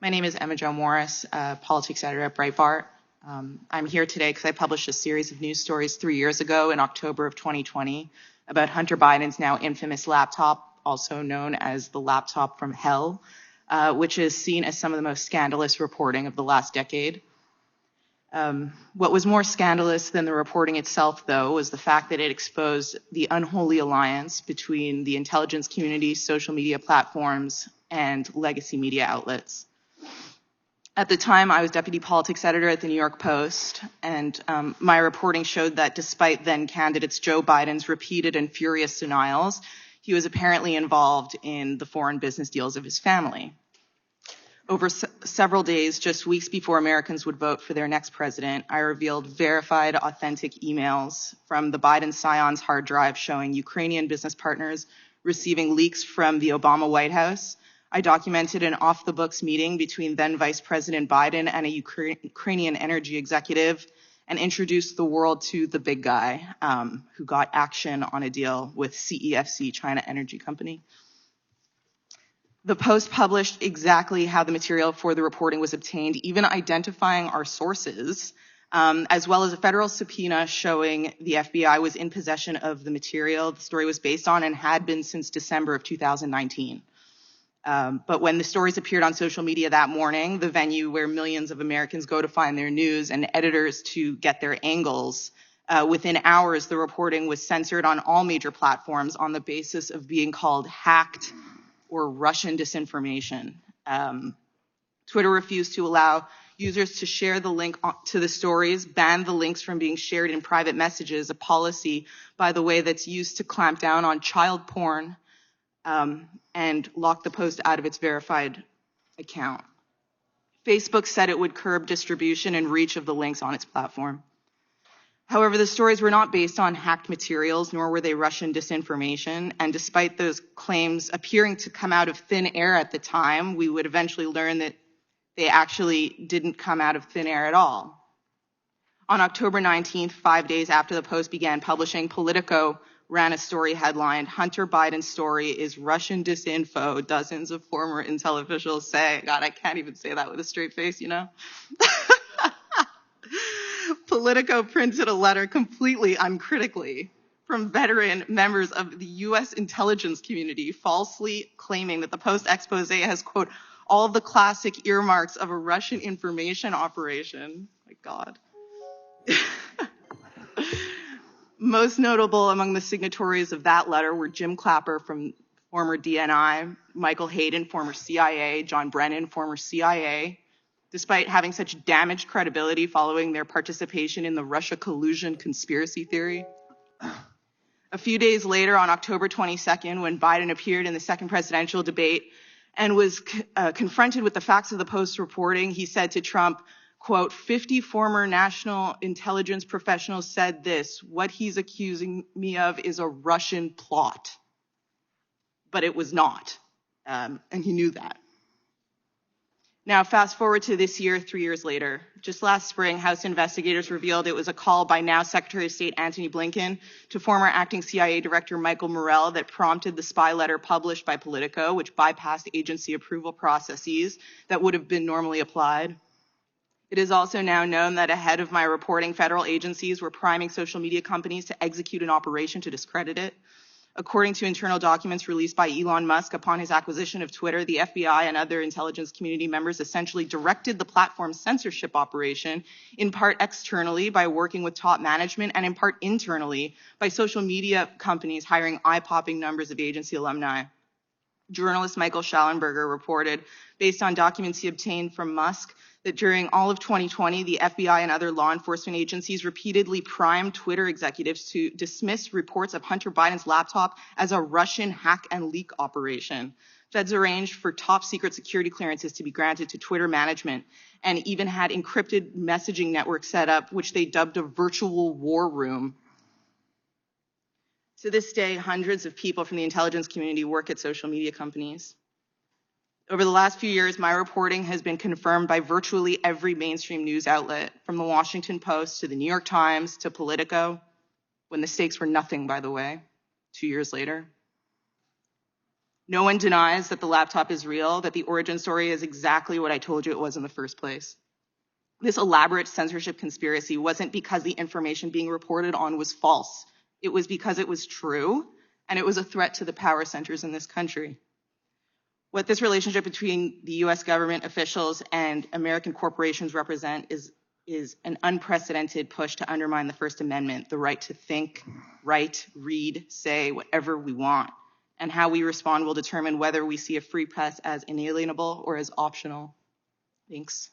My name is Emma Jo Morris, politics editor at Breitbart. I'm here today because I published a series of news stories 3 years ago in October of 2020 about Hunter Biden's now infamous laptop, also known as the laptop from hell, which is seen as some of the most scandalous reporting of the last decade. What was more scandalous than the reporting itself, though, was the fact that it exposed the unholy alliance between the intelligence community, social media platforms, and legacy media outlets. At the time, I was deputy politics editor at the New York Post, and my reporting showed that despite then candidates Joe Biden's repeated and furious denials, he was apparently involved in the foreign business deals of his family. Over several days, just weeks before Americans would vote for their next president, I revealed verified, authentic emails from the Biden Scion's hard drive showing Ukrainian business partners receiving leaks from the Obama White House. I documented an off-the-books meeting between then Vice President Biden and a Ukrainian energy executive and introduced the world to the big guy who got action on a deal with CEFC, China Energy Company. The Post published exactly how the material for the reporting was obtained, even identifying our sources, as well as a federal subpoena showing the FBI was in possession of the material the story was based on and had been since December of 2019. But when the stories appeared on social media that morning, the venue where millions of Americans go to find their news and editors to get their angles, within hours, the reporting was censored on all major platforms on the basis of being called hacked or Russian disinformation. Twitter refused to allow users to share the link to the stories, banned the links from being shared in private messages, a policy, by the way, that's used to clamp down on child porn, and locked the Post out of its verified account. Facebook said it would curb distribution and reach of the links on its platform. However, the stories were not based on hacked materials, nor were they Russian disinformation. And despite those claims appearing to come out of thin air at the time, we would eventually learn that they actually didn't come out of thin air at all. On October 19th, 5 days after the Post began publishing, Politico ran a story headlined, "Hunter Biden's story is Russian disinfo, dozens of former intel officials say." God, I can't even say that with a straight face, you know? Politico printed a letter completely uncritically from veteran members of the U.S. intelligence community, falsely claiming that the Post expose has, quote, all the classic earmarks of a Russian information operation. My God. Most notable among the signatories of that letter were Jim Clapper from former DNI, Michael Hayden, former CIA, John Brennan, former CIA. Despite having such damaged credibility following their participation in the Russia collusion conspiracy theory. A few days later, on October 22nd, when Biden appeared in the second presidential debate and was confronted with the facts of the Post reporting, he said to Trump, quote, 50 former national intelligence professionals said this. What he's accusing me of is a Russian plot. But it was not. And he knew that. Now, fast forward to this year, 3 years later. Just last spring, House investigators revealed it was a call by now Secretary of State Antony Blinken to former acting CIA Director Michael Morell that prompted the spy letter published by Politico, which bypassed agency approval processes that would have been normally applied. It is also now known that ahead of my reporting, federal agencies were priming social media companies to execute an operation to discredit it. According to internal documents released by Elon Musk upon his acquisition of Twitter, the FBI and other intelligence community members essentially directed the platform's censorship operation, in part externally by working with top management and in part internally by social media companies hiring eye-popping numbers of agency alumni. Journalist Michael Schallenberger reported, based on documents he obtained from Musk, that during all of 2020, the FBI and other law enforcement agencies repeatedly primed Twitter executives to dismiss reports of Hunter Biden's laptop as a Russian hack and leak operation. Feds arranged for top secret security clearances to be granted to Twitter management and even had encrypted messaging networks set up, which they dubbed a virtual war room. To this day, hundreds of people from the intelligence community work at social media companies. Over the last few years, my reporting has been confirmed by virtually every mainstream news outlet, from the Washington Post to the New York Times to Politico, when the stakes were nothing, by the way, 2 years later. No one denies that the laptop is real, that the origin story is exactly what I told you it was in the first place. This elaborate censorship conspiracy wasn't because the information being reported on was false. It was because it was true, and it was a threat to the power centers in this country. What this relationship between the US government officials and American corporations represent is an unprecedented push to undermine the First Amendment, the right to think, write, read, say whatever we want. And how we respond will determine whether we see a free press as inalienable or as optional. Thanks.